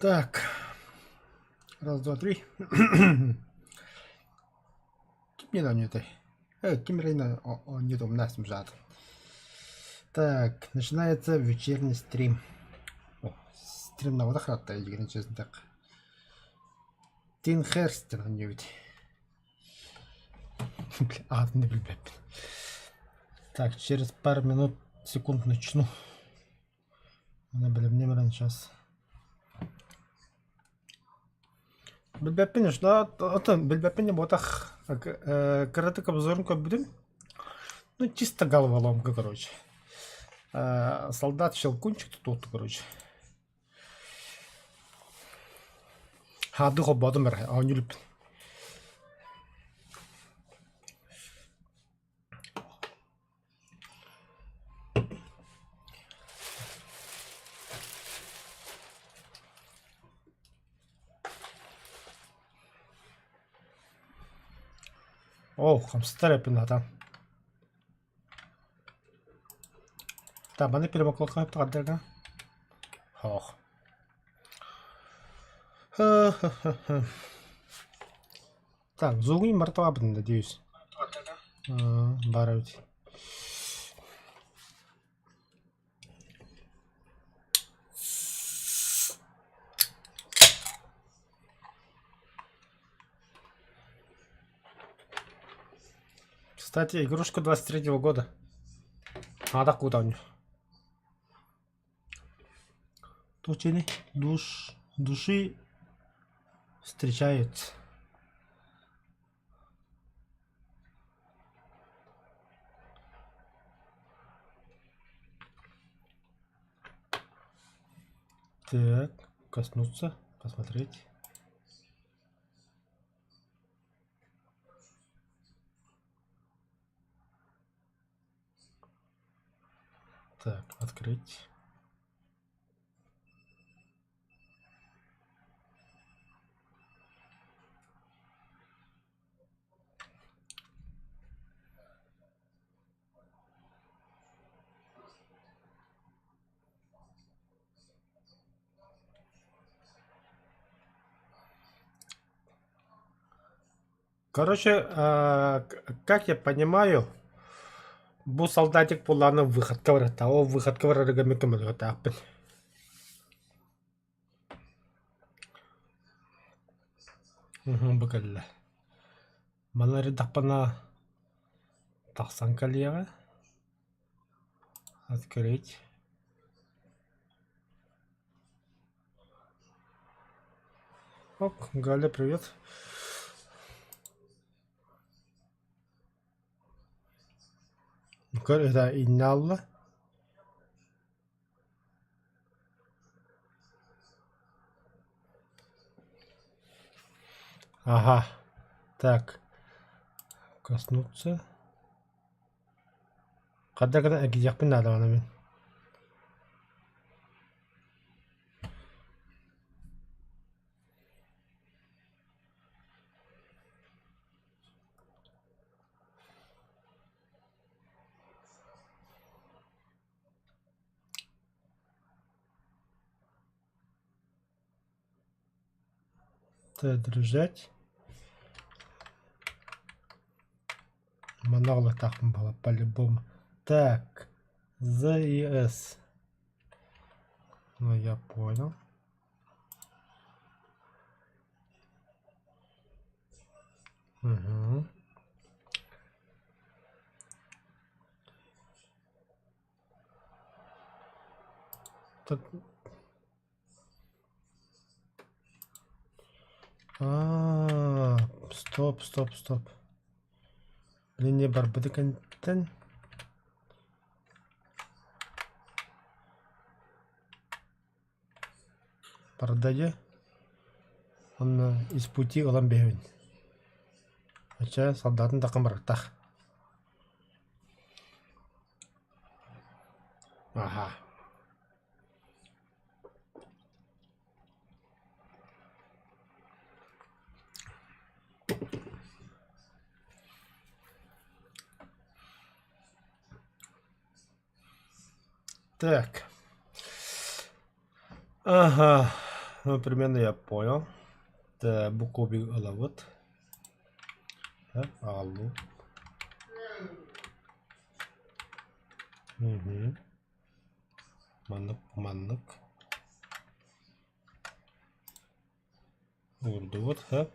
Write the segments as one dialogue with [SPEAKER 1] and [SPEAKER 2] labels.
[SPEAKER 1] Так. Раз, два, три. Не надо это. Кимрейна, не дом, нас мжат. Так, начинается вечерний стрим. О, стрим на водах рад, я честно так. Тин Херстер, не ведь. Не блядь. Так, через пару минут, секунд начну. Она, блин, не мран сейчас. Билбеппин, что Билбеппин ботах каратек обзором как будем. Ну, чисто головоломка, короче. Солдат Щелкунчик тут, короче. Хады хоббадым бер, не любит. О, хамстер yapın Та, баны перемоклока yaptı Ох. Так, зугын мартаба бында дейіз. Бара өте. Кстати, игрушка 23-го года. Да, куда у них? Точно, души встречаются. Так, коснуться, посмотреть. Так, открыть. Короче, как я понимаю, bu солдатик пуланы выходка барата. О, выходка барарыга мекемел гатаппын. Бакалла. Малары тапана тахсан калияга. Открыть. Ок, Галя, привет. Это Инналла. Ага. Так. Коснуться. Когда гидяхпын надо мен. Держать. Монолог тахпын было по-любому. Так. ЗИС. Ну, я понял. Угу. Так. Стоп. Линия барбады контент. Продаю. Он из пути оламбевин. Ача солдатын такым бараттах. Ага. Так. Ага. Ну, примерно я понял. Да, bu кубик алавыт. Да, алу. Угу. Маннык. Урду вот, ха.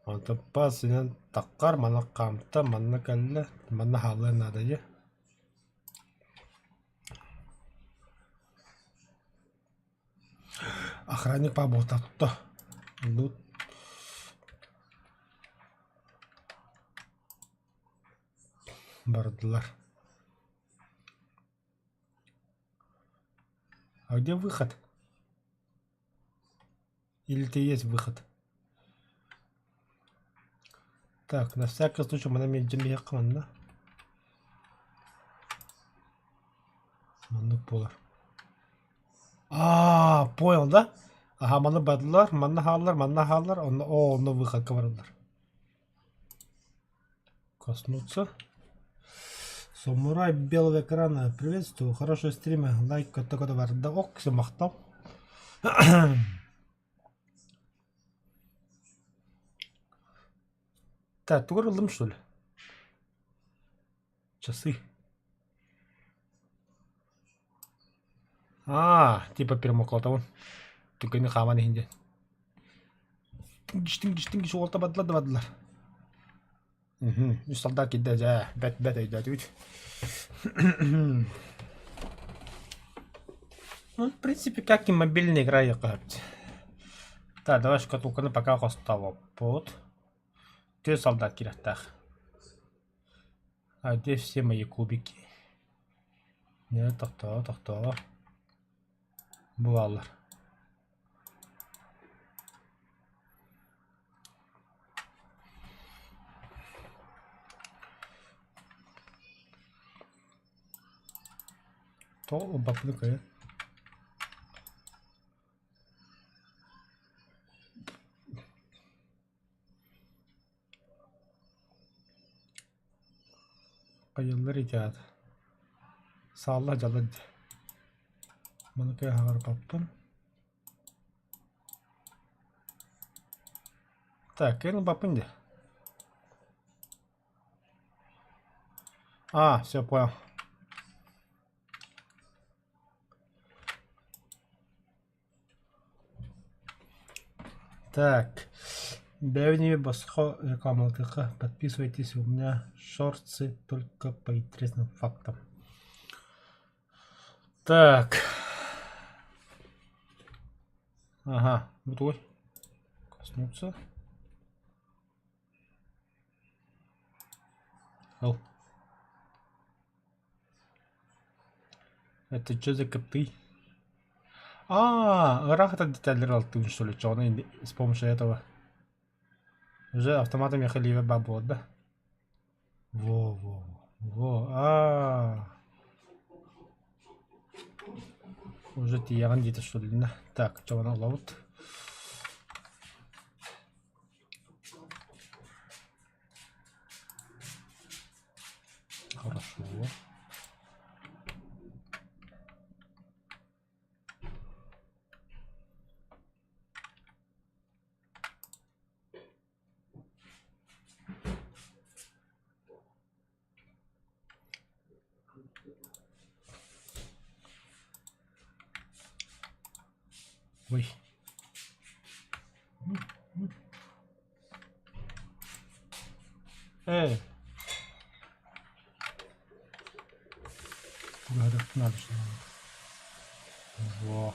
[SPEAKER 1] Антон пасынан таққар мана қамта манна кәллә манна халы надо я. Охранник поботатты. Ну. Бардылар. А где выход? Или ты есть выход? Так, на всякий случай мы намедим якманна. Манны полар. Понял, да? Ага, маны бадылар, манна халлар, он выход коварылар. Коснуться. Самурай белого экрана. Приветствую, хорошего стрима. Лайк, такой товар. Да ок, все махтал. Так, тугрылым, что ли? Часы. Типа перемокло того. Только не хаманы хинде. Тингиш, олта бадылар. Угу, солдат кидде жа, бет өйдәт үт. Ну, в принципе, как и мобильная игра якать. Так, давай шкатулканы пока оставим. Вот. Ты солдат кираттах. А где все мои кубики? Нет, тахта. Булалар. То баплыкает. Кайыллар итят. Салла жалад. Маны кай хагар паппын. Так, кайын паппын де. Все понял. Так. Бевни басхо рекламалкаха. Подписывайтесь, у меня шорты только по интересным фактам. Так. Ага, вот. Коснуться. Это что за коты? Рахата деталь алтын, что ли, черный с помощью этого. Уже автоматом ехали в бабот, да? Во. Уже тиян где-то, что ли, да? Так, что она ловит? Хорошо. Ой. Надо что-то. Во.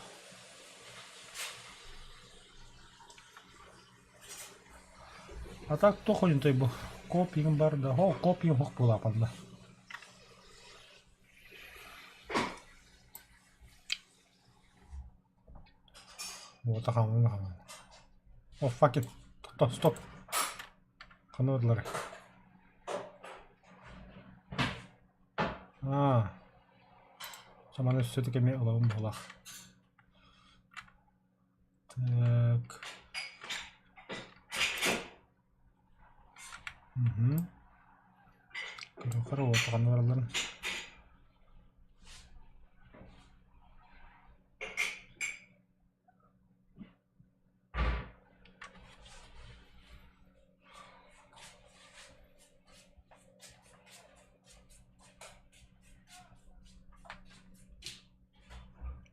[SPEAKER 1] А так кто ходит той был? Копием барда. Копием хох была падла. Вот так он. О, fuck it. Стоп. Канодлары. Саманы все-таки мен алауым болақ. Так. Қара отырған ораларын.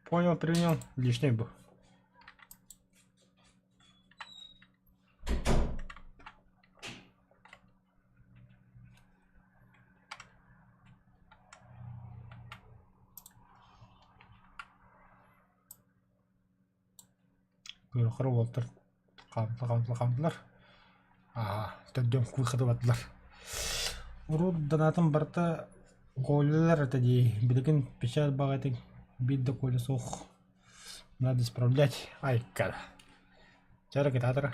[SPEAKER 1] Понял, принял. Лишний был. Кыры болтыр. Қамтылар. Төдден выходы баттылар. Урут донатын барта колелер это ди. Билеген печаль багатый. Бидда коле сух. Надо исправлять. Ай, кара. Чара китатора.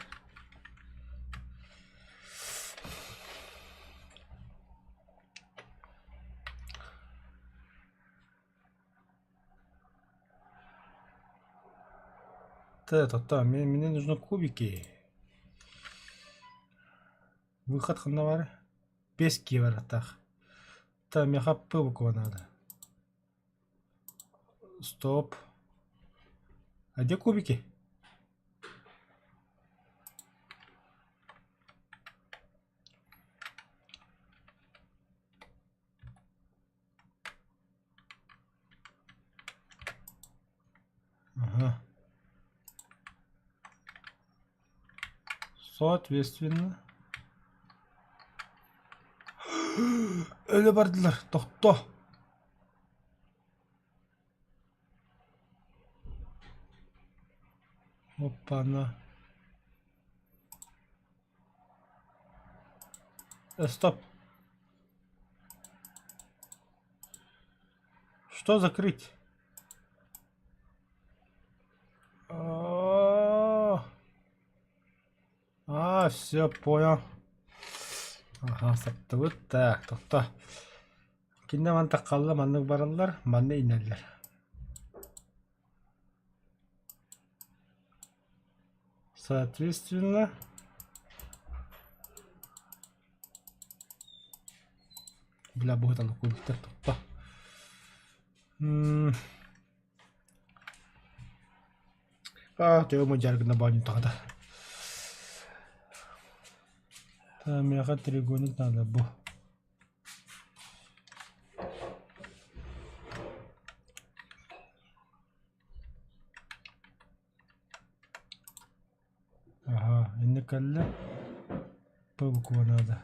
[SPEAKER 1] Мне нужны кубики. Выход ханавар. Пески варатах. Мне пылку надо. Стоп. А где кубики? Ага. Соответственно. Öyle bardılar. Tohto. Опа-на. Стоп. Что закрыть? Все, понял. Ага, саптыбы. Так, тохто. Кинде манта қалды, манның баралар, манны инелер. Соответственно, бля, будет оно кубик-то, тохто. Тео мы жаргы на баню тогда. Мне треугольник надо был. Ага, инекалле пылку надо.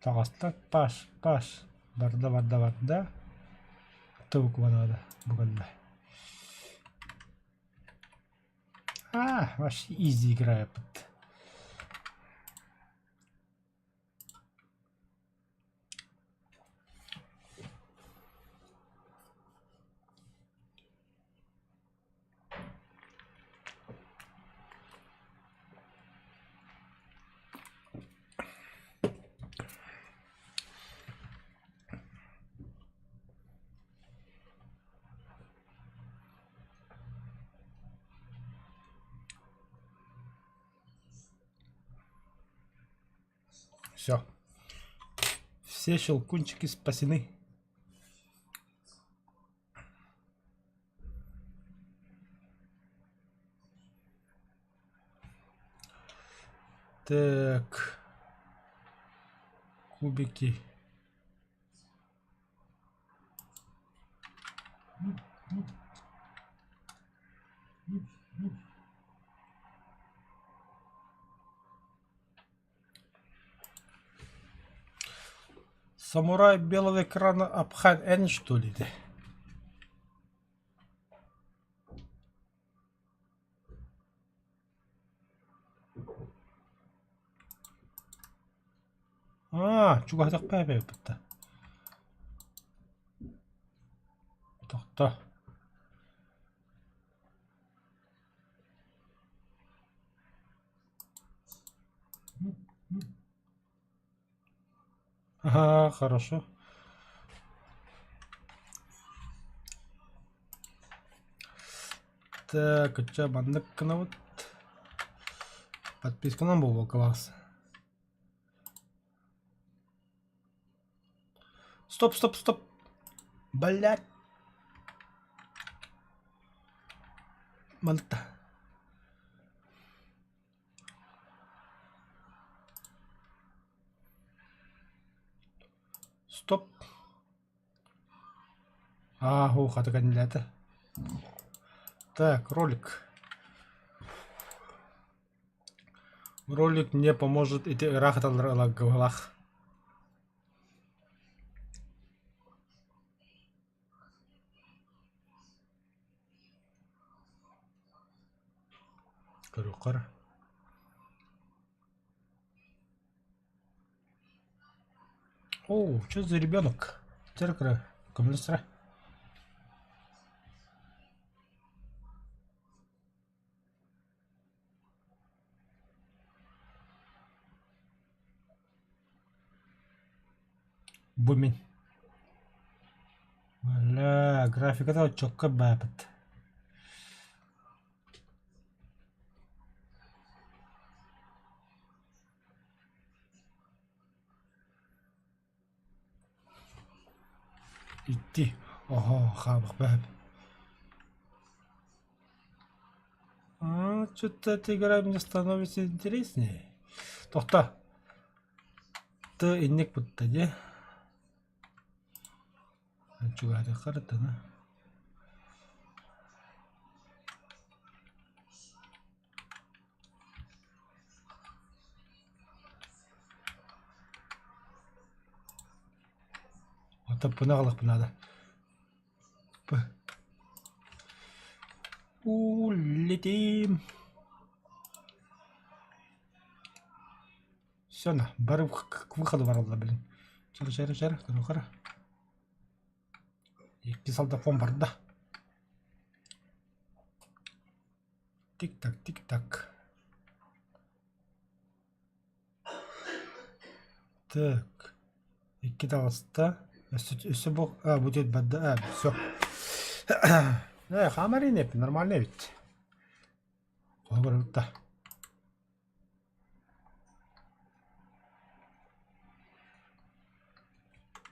[SPEAKER 1] Тағастан паш. Барда. Пылку надо. Бугалла. Вообще изи играю. Все. Все щелкунчики спасены. Так. Кубики. Самурай белого экрана Абхан Н, что ли? Чугатак пәбе бітті. Тоқта. Хорошо. Так, уча бандык кына вот. Подписканан болу класс. Стоп. Блядь. Мальта. Стоп. Хаты кандидаты. Так, ролик. Ролик мне поможет идти рахаталах. Корюкар. О, что за ребенок? Теркра, коммунистра. Бумин. Валя, графика-то чокка бабит. Идти. Ого, хабах баб. Что-то эта игра мне становится интереснее. Тохта. Ты иннек будто, де? Чуга ada карта, да? Вот пынаглык пынады. Улетим. Все, на, бары к выходу воротла, блин. Чары, корохара. Екі солдафон бар да. Тик-так. Так. Екі дауыста. Үсі бұл. Будет бадда. Все. Хамари не, нормальный ведь. Говорю, да.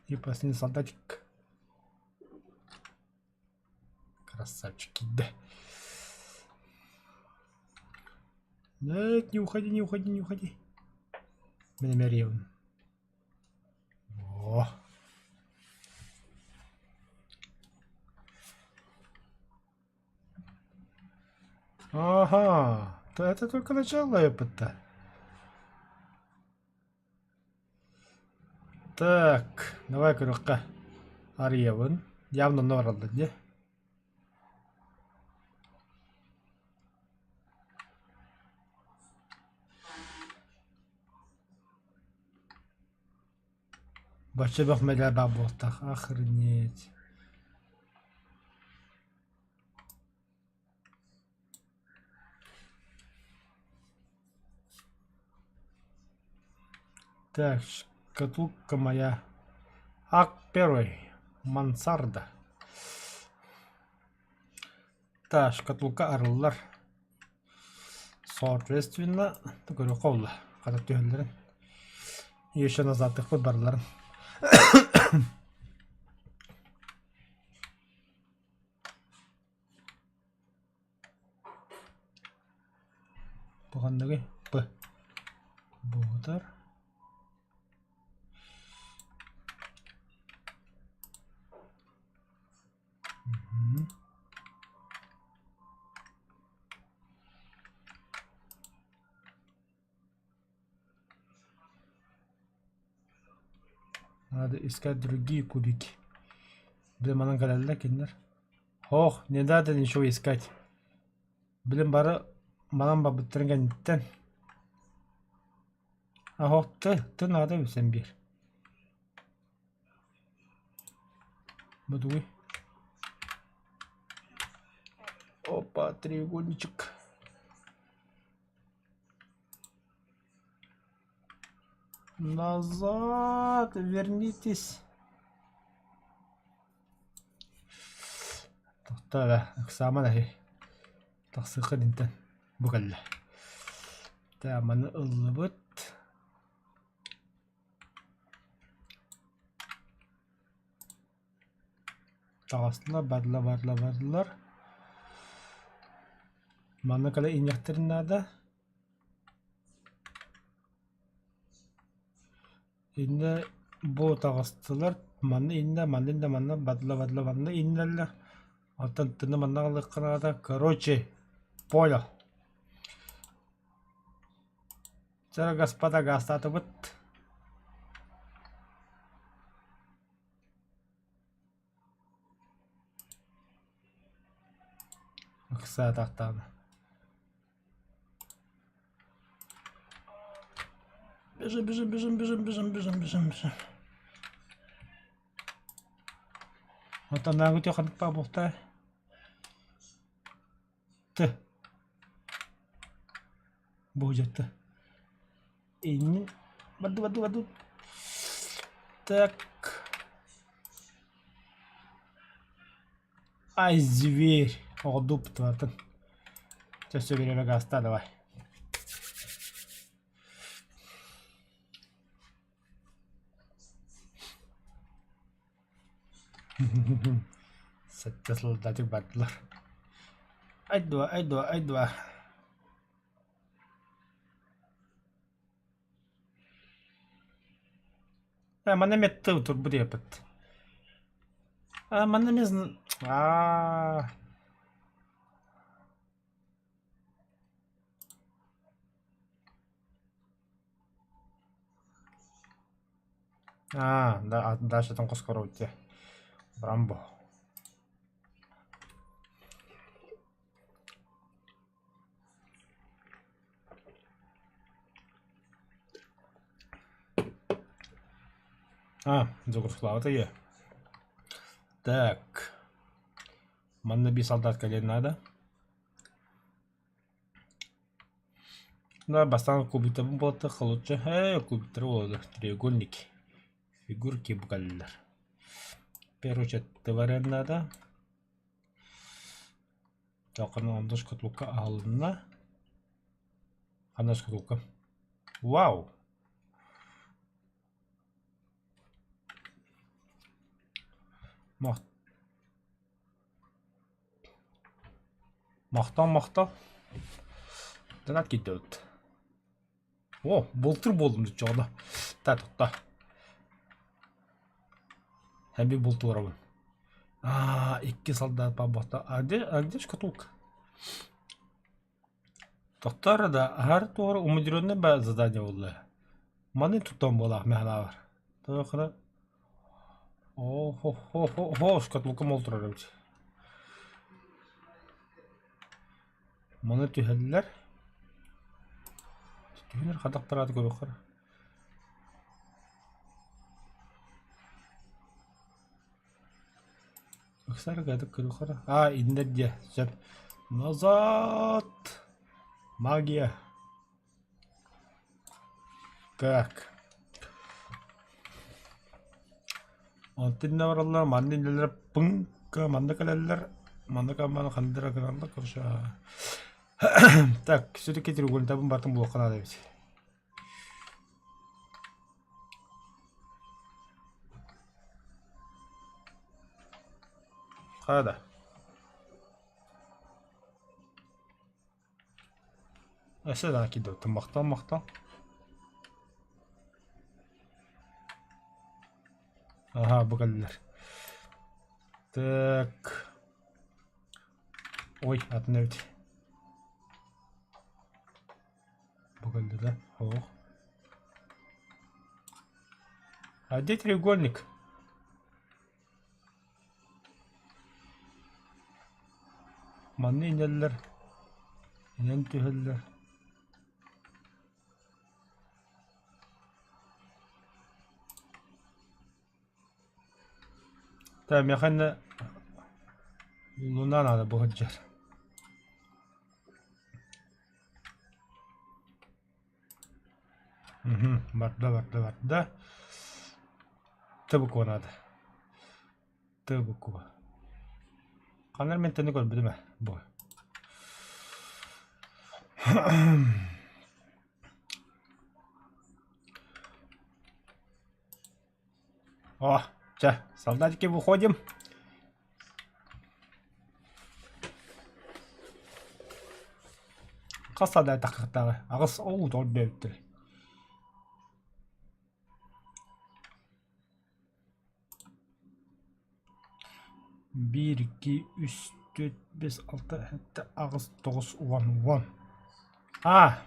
[SPEAKER 1] И последний солдатик. Красавчики, да. Нет, не уходи. Меня ревен. О. Ага, то это только начало опыта. Так, давай, коротко. Арьевын. Явно норалды, не? Бачы бақ мәлі бабуқтақ. Охренеть. Так, шкатулка моя. Акт первый. Мансарда. Так, шкатулка арылар. Соответственно, говорю, қолы. Қадап түйелерін. Еще назадтық бұл барларын. Бұғандығы бұ. Бұғыдар. Надо искать другие кубики. Блин, анан калалла киндер. Ох, не надо ничего искать. Блин, бары манан ба бітіргендіктен. Ох, ты надо өсен бер. Бұдуй. Опа, треугольничек. Назад, вернитесь. Тоқтала, саман ахи. Тақсықы динтен. Бұғалла. Таманы ұлы бұд. Тағасына барлар. Маны кала инектерін нада. Енді Бу тагыстылар манны инде манны бадла манны иннеллер. Атын тыны манна калыкканада. Короче, понял. Сэр, господа, гастаты быт. Кыса тактаны. Бежим. Вот она где ходит по болта. Ты. Будет ты. И воду. Так. Ай, зверь. О, дуб твартын. Сейчас все время гаста, давай. Сәтте солдатик бардылар. Айдуа. Мана метті тұр бұл епіт. Мана мезін... Да, дальше там скоро уйти. Брамбо. Загрузла я. Так. Манна би солдат колен надо. Да, бастан кубита болды, лучше. Кубиттер болды. Треугольники. Фигурки бугаллар. Перочетті барен надо. Жалқының анда шкатулка алынна. Анда шкатулка. Вау! Мақтал. Дәнат кетті өтті. О, болтыр болдым дейді жоғыда. Та. Әмбе болты барабын. Икки солдат бабақта. Ағде шкатулка. Тоқтары да әр тоғыры умудренный бә задание болды. Маны тұттан болақ мәғана бар. Тоқыра. О, шкатулка молтырар өте. Маны түйәлілер. Түйәлілер қадақтырады көрі қара. Өксәрі қадық көрі қара. Индер де. Назад. Магия. Так. Антинне баралар, мандинлер пыңка, мандакалелер, мандакаманы қандыра кыралды көрші. Так, сөйтіп треугольник табын бартын блокқа надо бет. Қада. Әсәден әкелді өттім, мақтал. Бұғалылар. Так. Ой, атын өте. Бұғалды да. Где треугольник? Манны инеллер. Инен түйеллер. Tamam yakında Luna надо bu hıccar. Barda. Tabuk надо. Tabuk. Kanlar menteni gol bilme bu. Солдатики, выходим. Қасада тақықтағы. Ағыс оу дол бөптір. 1, 2, 3, 4, 5, 6, 7, 8, 9, 10. Ah!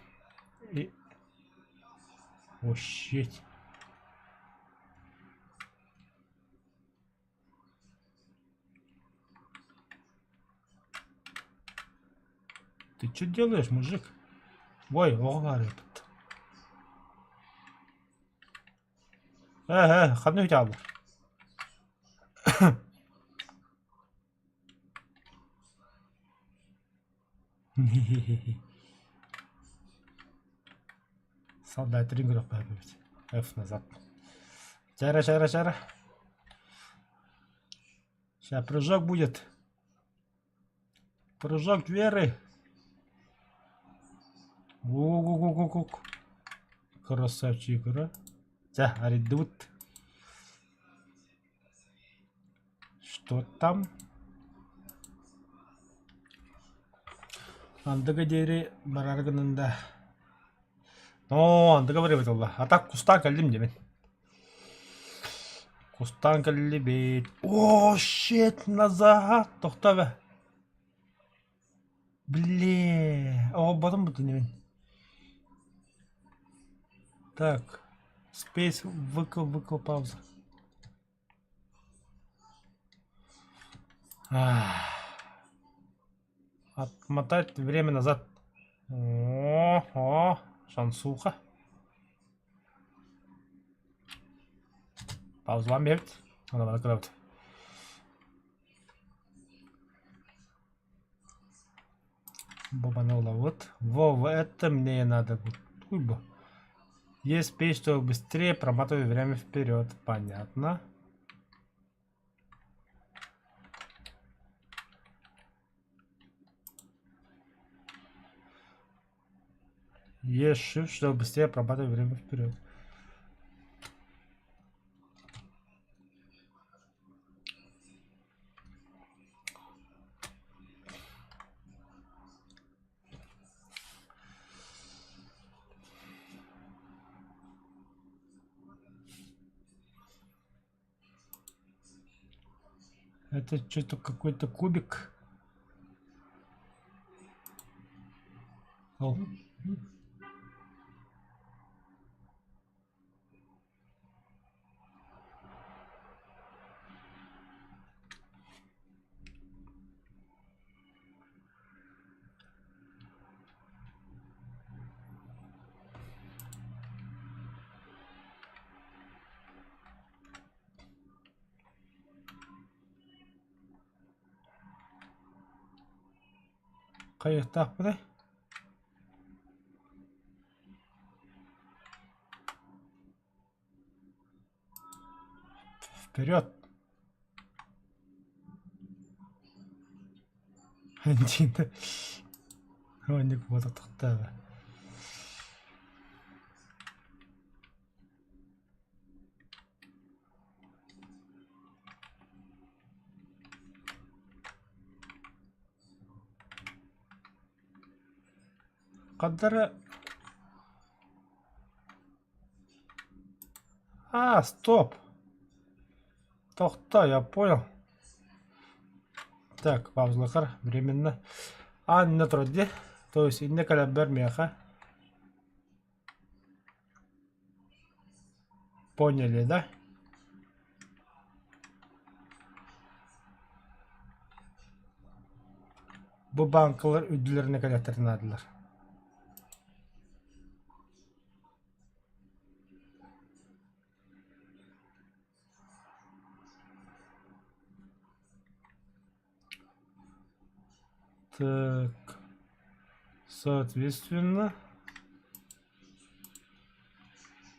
[SPEAKER 1] Oh shit. Ты что делаешь, мужик? Ой, оғлар епті. Қандай өте алыр? Солдат рингеров победить. F назад. Чара. Сейчас прыжок будет. Прыжок веры. Гу-гу-гу-гу-гу. Красавчик, а? Да, редут. Что там? Андыга дери бараргынында. Андыга барып айтылды. Атак кустан кәлдім демен. Кустан кәлді бет. О, щет, назад. Тоқта бе. Бле. О, батым бұты немен. Так. Space, выкл, пауза. Отмотать время назад. О, шансуха. Паузлам берді. Она бана кыдабыт. Бобана улавыт. Это мне надо будет. Уйбо. Есть спейс, чтобы быстрее проматывать время вперед. Понятно. Есть shift, чтобы быстрее проматывать время вперед. Это что-то какой-то кубик. О. Қайықтақ бұдай? Вперед! Антина. Оник вот тоқтады. Қадары... Стоп! Тоқта, я понял. Так, паузлықыр, временно. Не тұрды. То есть, инде кәлі бір меха. Поняли, да? Бұл банкалар үділеріне кәлі тірнадылар. Так, соответственно,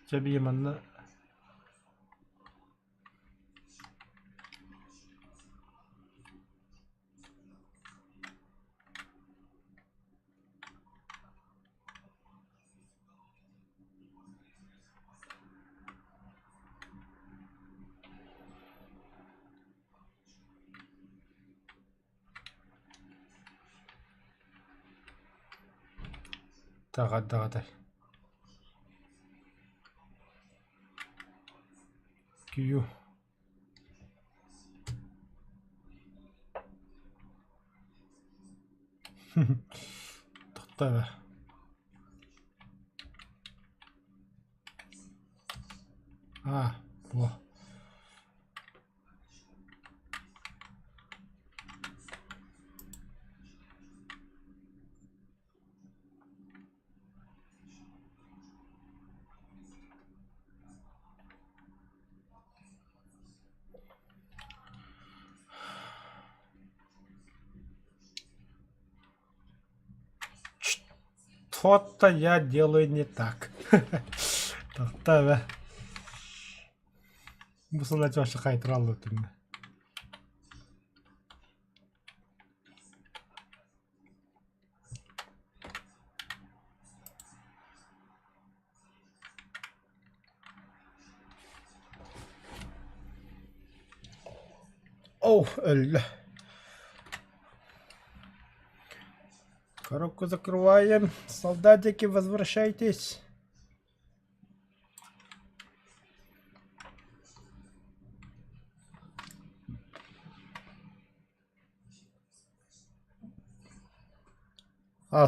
[SPEAKER 1] тебе именно тағадай. Күйу. Тоқта. Во. Что-то я делаю не так. Тоқта. Мұсына жошы қайтыралы өтімді. Оу, өлі. Коробку закрываем. Солдатики, возвращайтесь.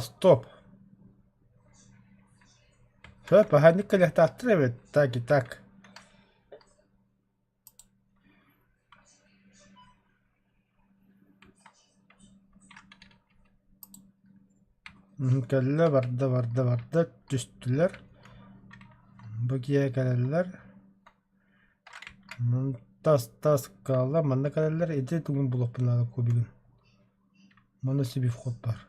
[SPEAKER 1] Стоп. Погоди-ка, легко отрывает. Так и так. Кәлі барды. Түстілер. Бұгия кәлілер. Тас кала. Манда кәлілер. Еде түгін бұлық бұнады көбігін. Манда себе вход бар.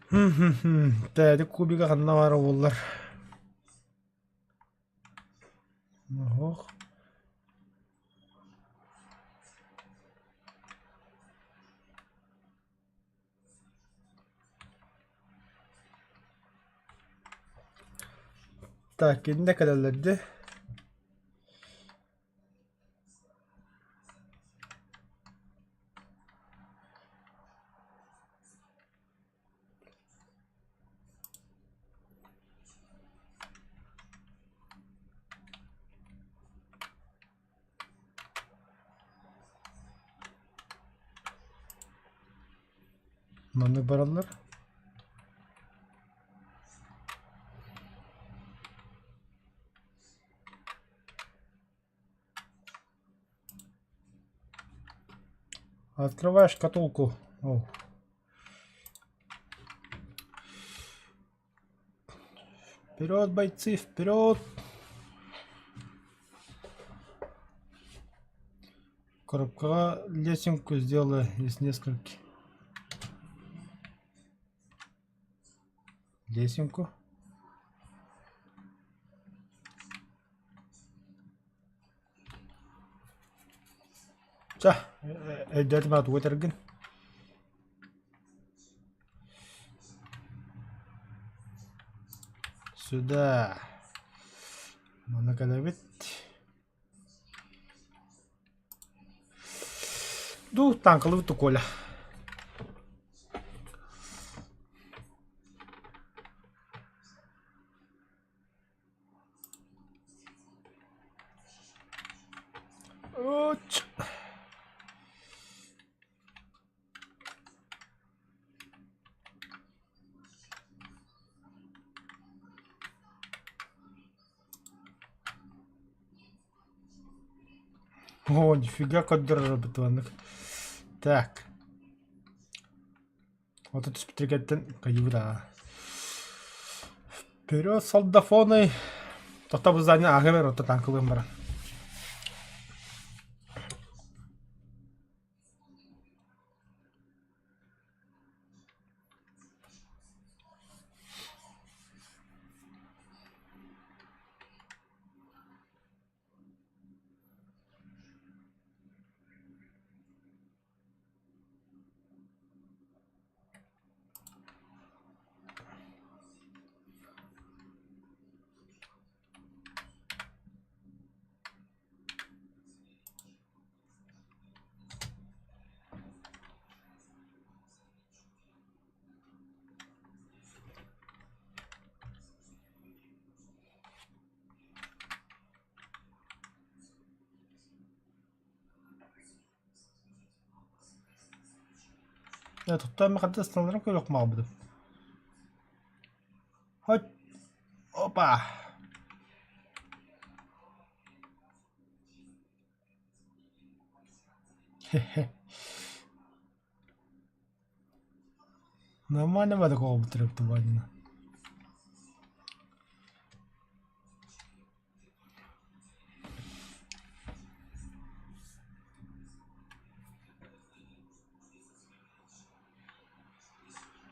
[SPEAKER 1] Тәді көбігі қанна бары олар. Ох. Так, ne kadarlardı? Manlık baralar. Открываешь шкатулку. О. Вперед, бойцы, вперед! Коробка лесенку сделала из нескольких. Лесенку. Дядя мат өтірген. Сюда. Mana kadar tanklı bir kola. О, нифига коддер бітванлық. Так. Вот это спетригеттен кайыда. Вперед, солдафоны. Тоқта бұл здание ағылыр, отта танкылығым бара. Тоқтай ма қадда стандарым көрек мағбыдым. Хойт. Опа. Хе-хе. Нормально ба такого бутырыпты бадина.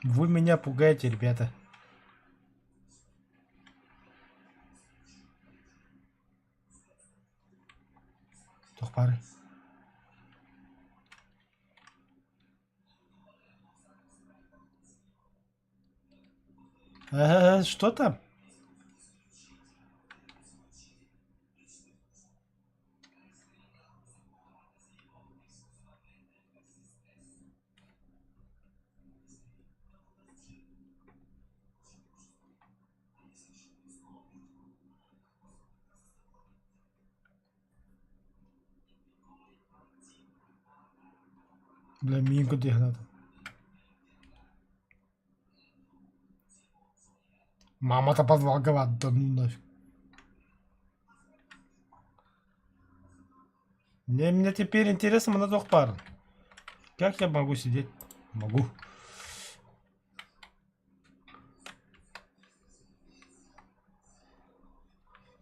[SPEAKER 1] Вы меня пугаете, ребята. Тохпары. Что там? Бля, миньку дегнат. Мама-то подвал да ну нафиг. Мне теперь интересно на двух пар. Как я могу сидеть? Могу.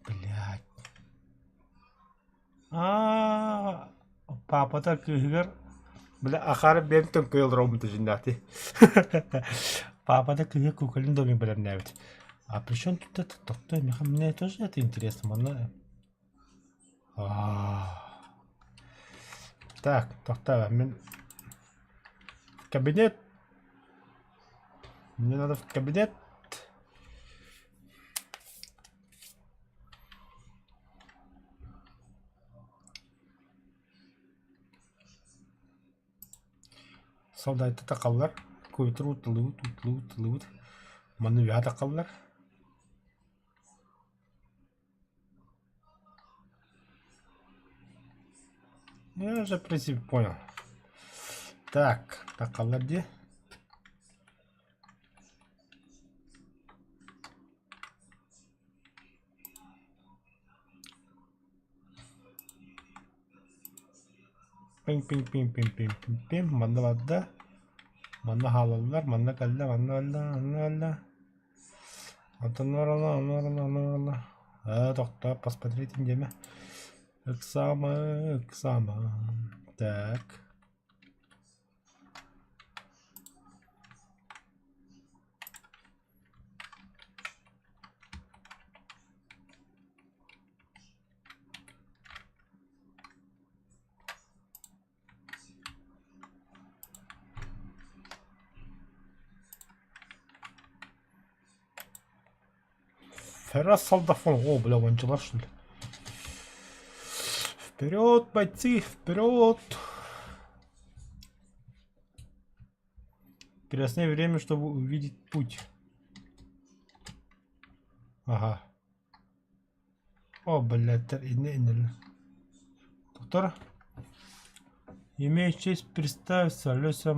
[SPEAKER 1] Блядь. Папа так игр. Бля, ахары бем тонкой ромта жинати. Папа так игр куколин доме блядь навіть. А при чем тут это? Мне тоже это интересно, мана. Так, тоқта, мен в кабинет. Мне надо в кабинет. Солдаты тақалар. Көйтір ұтылуыт. Маны вя тақалар. Я уже в принципе понял. Так, тақалар где? Пим. Манда вадда. Манда халалар. Манда калда. Антонорала. Тоқта, посмотрите, деме. Эксама. Так. Феррас солдафон. О, бля, ванчелар, что ли? Вперед, бойцы, вперед! Переосни время, чтобы увидеть путь. Ага. О, блядь, Доктор? Имею честь представиться, Алёся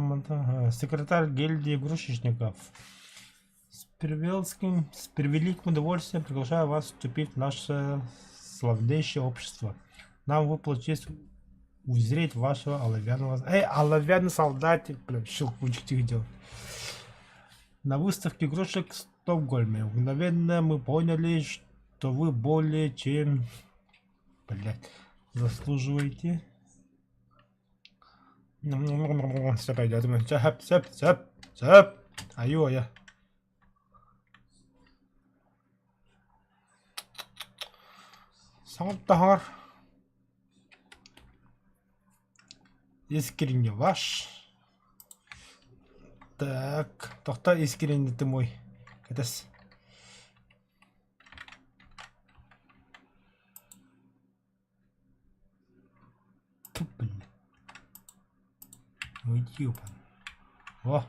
[SPEAKER 1] секретарь гильдии грушечников. С превеликим удовольствием приглашаю вас вступить в наше славнейшее общество. Нам выпала честь узреть вашего оловянного... оловянный солдатик, блин, щелкунчик тихо делал. На выставке игрушек в Стокгольме. Мгновенно мы поняли, что вы более чем... Блять, заслуживаете. Все пойдет. Сэп. Аю-я. Саңыттағар. Искренне ваш. Так, тоқта искренне ты мой. Кәдес. Блин. Ой, ёбан. О.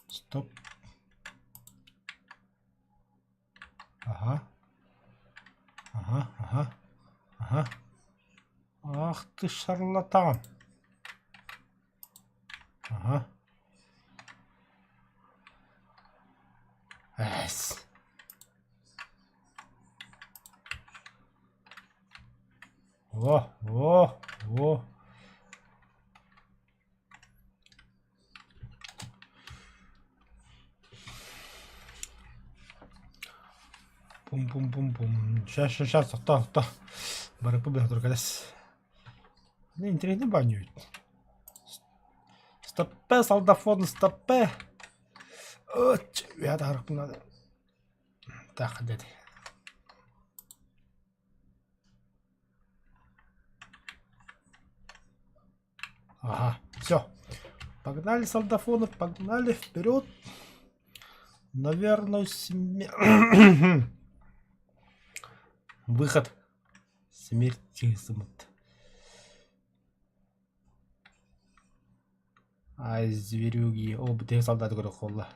[SPEAKER 1] Стоп. Ага. Ах ты шарлатан. Эс. О. Пум. Сейчас, то. Барыг побег туркадас. Не интересно баню. Стопе, солдафон, стопе. Я так надо. Так, дед. Ага, все. Погнали, солдафоны, погнали вперед. Наверное, выход. Смерть. Ай, зверюги. О, бітегі солдат көрі қолы.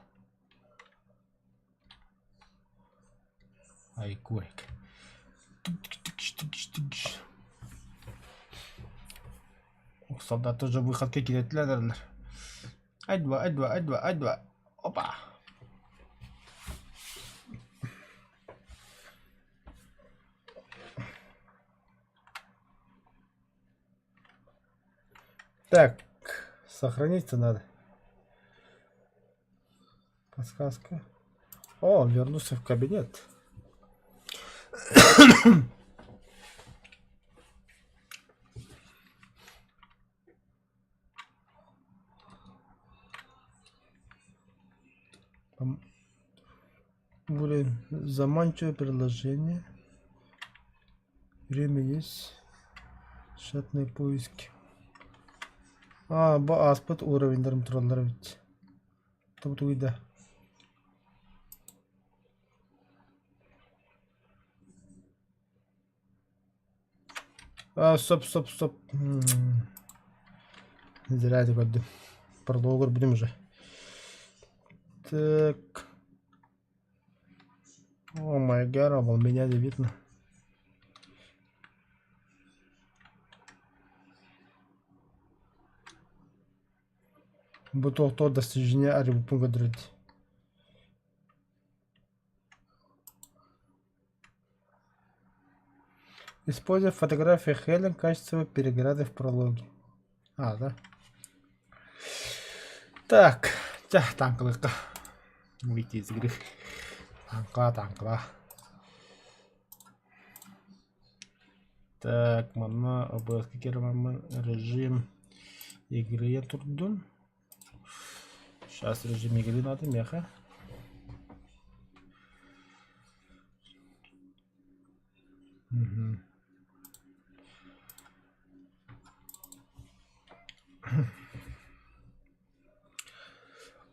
[SPEAKER 1] Ай, көрек. Солдат тоже выходқа келетілер. Ай-два. Опа. Так, сохраниться надо. Подсказка. О, вернулся в кабинет. Блин, заманчивое предложение. Время есть. Шатные поиски. Bu aspet uğravinlerim turalları bit. Tabu tuyda. Стоп. Зря это годим. Продолго будем уже. Так. О май гад, меня не видно. То достижение арибупун гадрить. Используя фотографии Хелен в качестве переграды в прологе. Да. Так. Танкалыка. Выйти из игры. Танкла. Так, мана обыскиваем режим игры я турдун. Сейчас режим игры надо меха.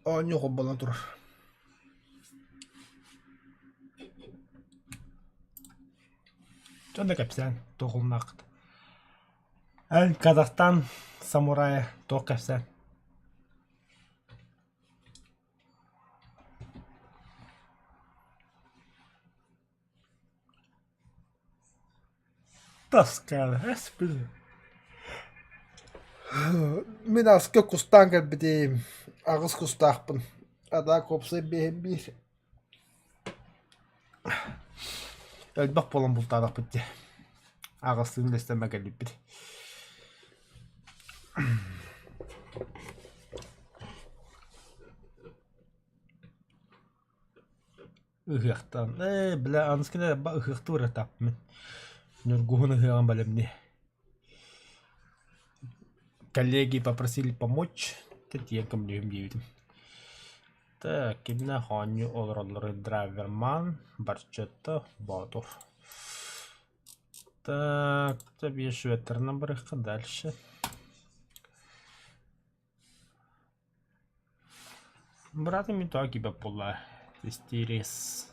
[SPEAKER 1] О, не хоббала тур. Жонда капсан тоғылнақт. Әл Казахстан самурайы тоқ капсан. Таскал, эспили. Мен аска кустан кәлбіде ағыз кустақпын. Ада kopsa бейім бір. Әлбақ болан бұлтадақ бітті. Ағыстың лестемі кәліп бір. Үхіқтан. Білі анскіне үхіқті ұры таппын. Нұргуғын үхіған бәлімне. Коллеги попросили помочь. Тетенкам лүйім дейдім. Так, именно ханю олроллары драйверман, барчетто, ботов. Так, тебе шветер набрыха дальше. Брат, ми так и пола. Тестирис.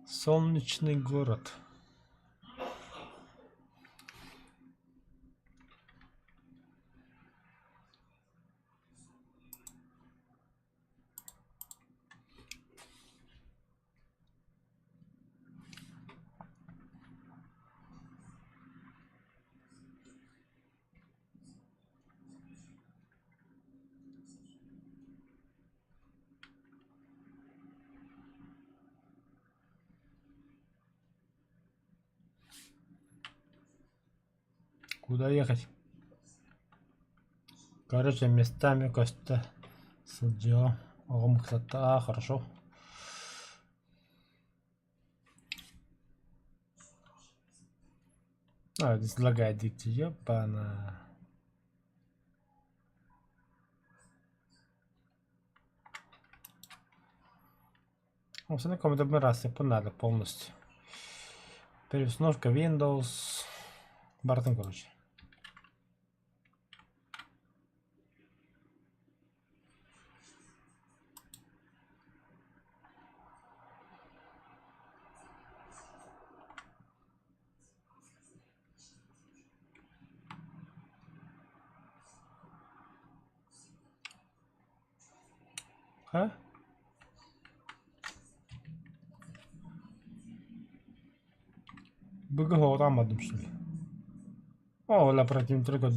[SPEAKER 1] Солнечный город. Куда ехать? Короче, местами кажется судья. Хорошо. Здесь лагает дикти, ёпана. Все на каком-то раз надо полностью. Переустановка Windows. Бартон, короче. А? Быгого там одном, что ли? О, ла противник только.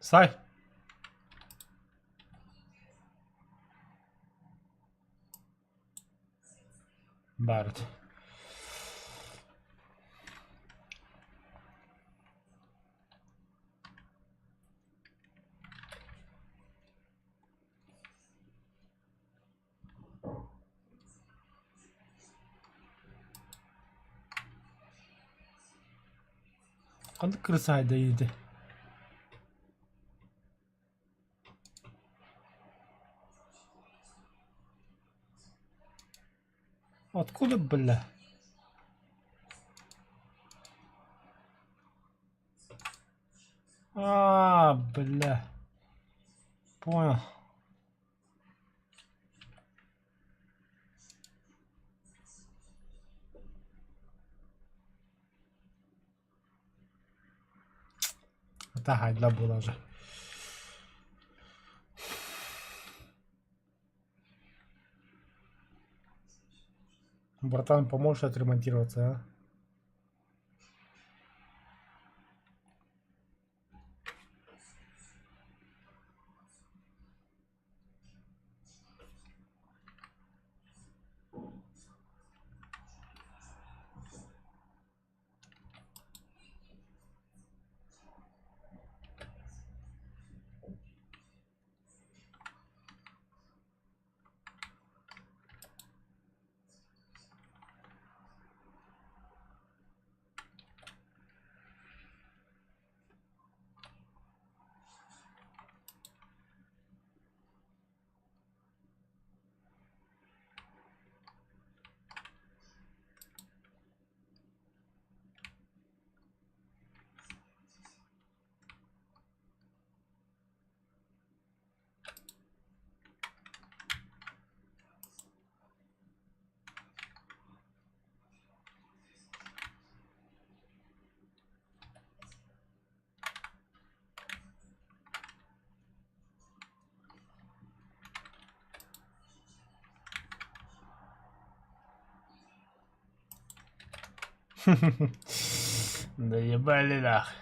[SPEAKER 1] Сай. Барт. Қандай крыса айдайды? Откуда, бля? Бля. Понял. Это хайдла была же. Братан, поможешь отремонтироваться, а? Да ебали нах.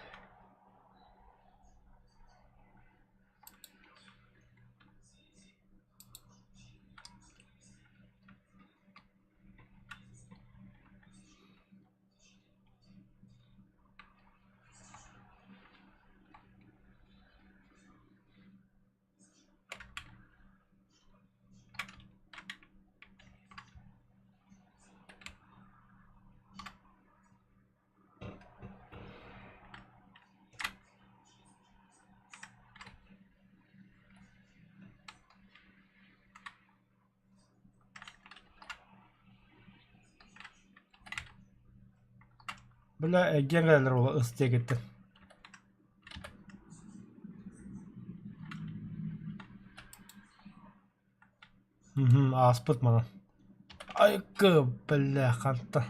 [SPEAKER 1] Бля, генералдар ол ыстия кетті. Аспыт мана. Айкы, бля, қантты.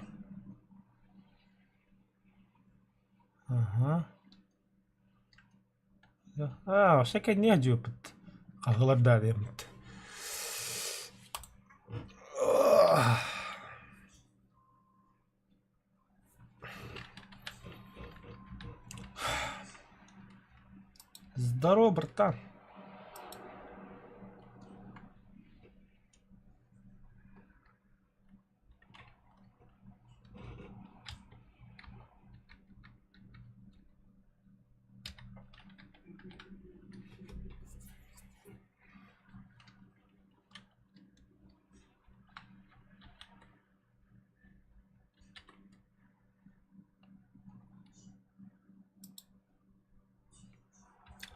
[SPEAKER 1] Ага. Всякое не одюпит. Голодаем. Здорово, братан.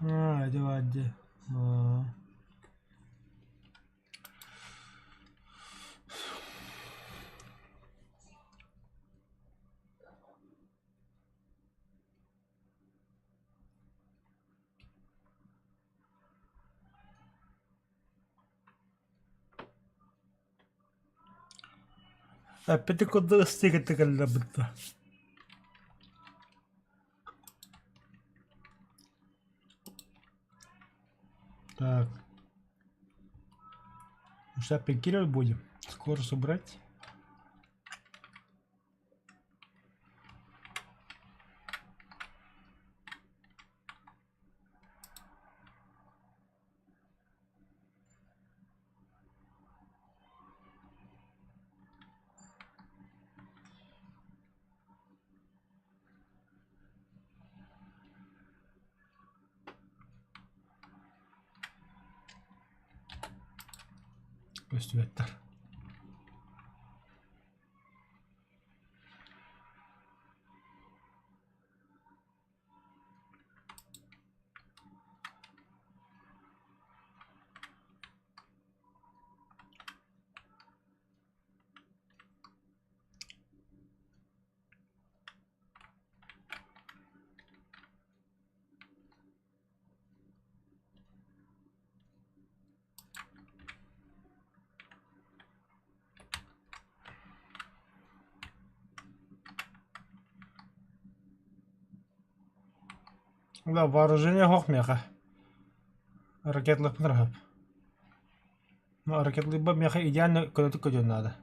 [SPEAKER 1] Hadi. Опять куда стигать такая будто. Так. Ну что, пикировать будем? Скорость убрать. Пусть ветер. Да, вооружение хохмеха. Ракетлых пнрхап. Ну, ракетлы бабмеха идеально куда-то куда надо.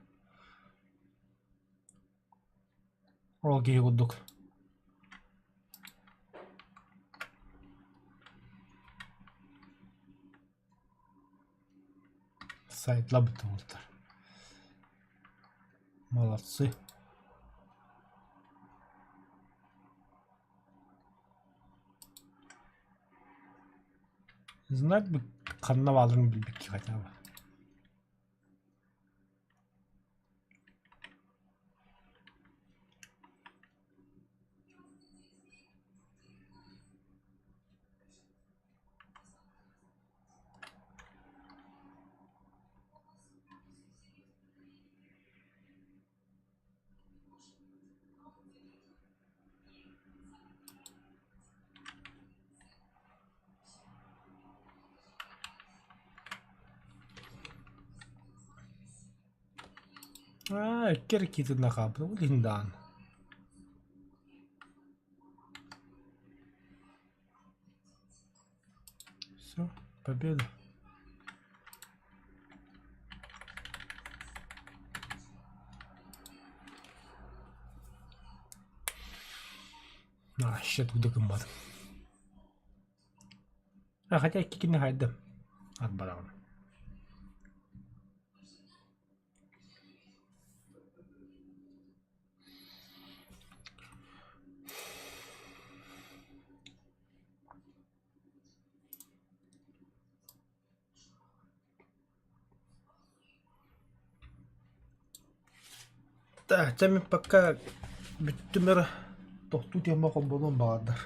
[SPEAKER 1] Ролки гудук. Сайт лабутултар. Молодцы. Знать бы карнавалын билбекки хотя бы. Кирки нахаб, линдан. Все, победа. Щет куда комбат. Хотя кики не хайда. Арбаран. Так, теми пока биттимер тохтут ямако болон баадыр.